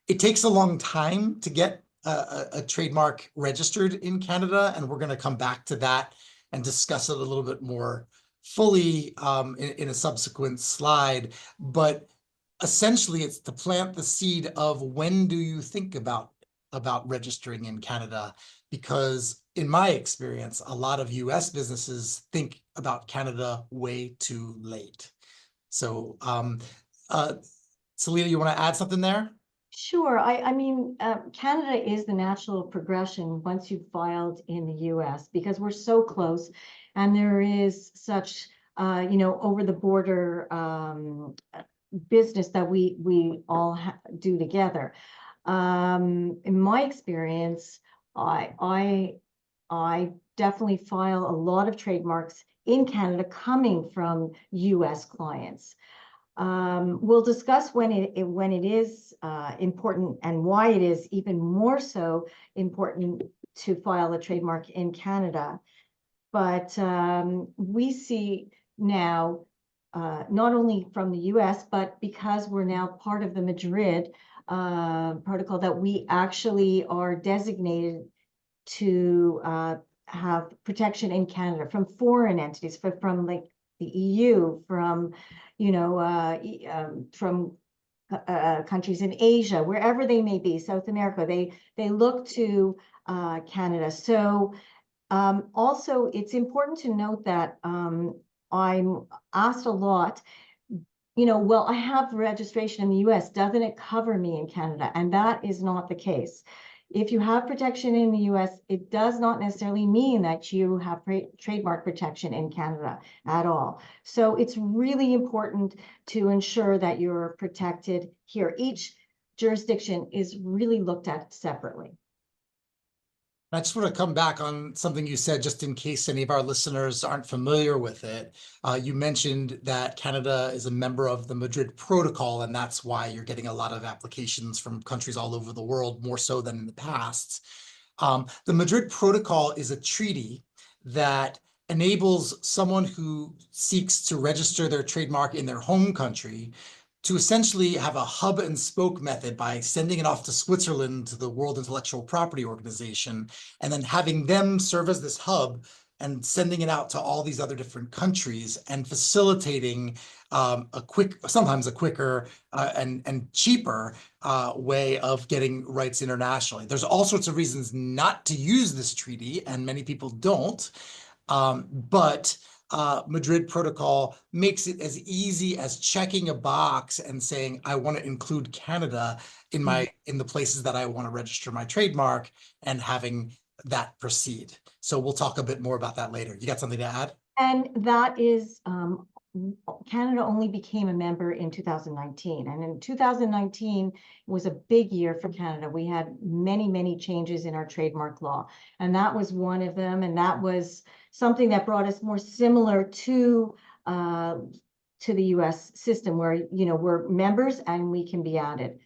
it takes a long time to get a trademark registered in Canada, and we're going to come back to that and discuss it a little bit more fully in a subsequent slide. But essentially, it's to plant the seed of when do you think about registering in Canada? Because in my experience, a lot of US businesses think about Canada way too late. So, Selena, you want to add something there? Sure. I mean, Canada is the natural progression once you've filed in the US because we're so close and there is such, over the border business that we all do together. In my experience, I definitely file a lot of trademarks in Canada coming from US clients. We'll discuss when it is important and why it is even more so important to file a trademark in Canada. But we see now, not only from the US, but because we're now part of the Madrid protocol, that we actually are designated to have protection in Canada from foreign entities, from like the EU, from from countries in Asia, wherever they may be, South America, they look to Canada. So also, it's important to note that I'm asked a lot, well, I have registration in the US, doesn't it cover me in Canada? And that is not the case. If you have protection in the US, it does not necessarily mean that you have trademark protection in Canada at all. So it's really important to ensure that you're protected here. Each jurisdiction is really looked at separately. I just want to come back on something you said, just in case any of our listeners aren't familiar with it. You mentioned that Canada is a member of the Madrid Protocol, and that's why you're getting a lot of applications from countries all over the world, more so than in the past. The Madrid Protocol is a treaty that enables someone who seeks to register their trademark in their home country to essentially have a hub and spoke method by sending it off to Switzerland to the World Intellectual Property Organization, and then having them serve as this hub and sending it out to all these other different countries and facilitating sometimes a quicker and cheaper way of getting rights internationally. There's all sorts of reasons not to use this treaty, and many people don't. But Madrid Protocol makes it as easy as checking a box and saying, I want to include Canada in the places that I want to register my trademark, and having that proceed. So we'll talk a bit more about that later. You got something to add? And that is, Canada only became a member in 2019. And in 2019 was a big year for Canada. We had many, many changes in our trademark law. And that was one of them. And that was something that brought us more similar to the US system, where, we're members and we can be added.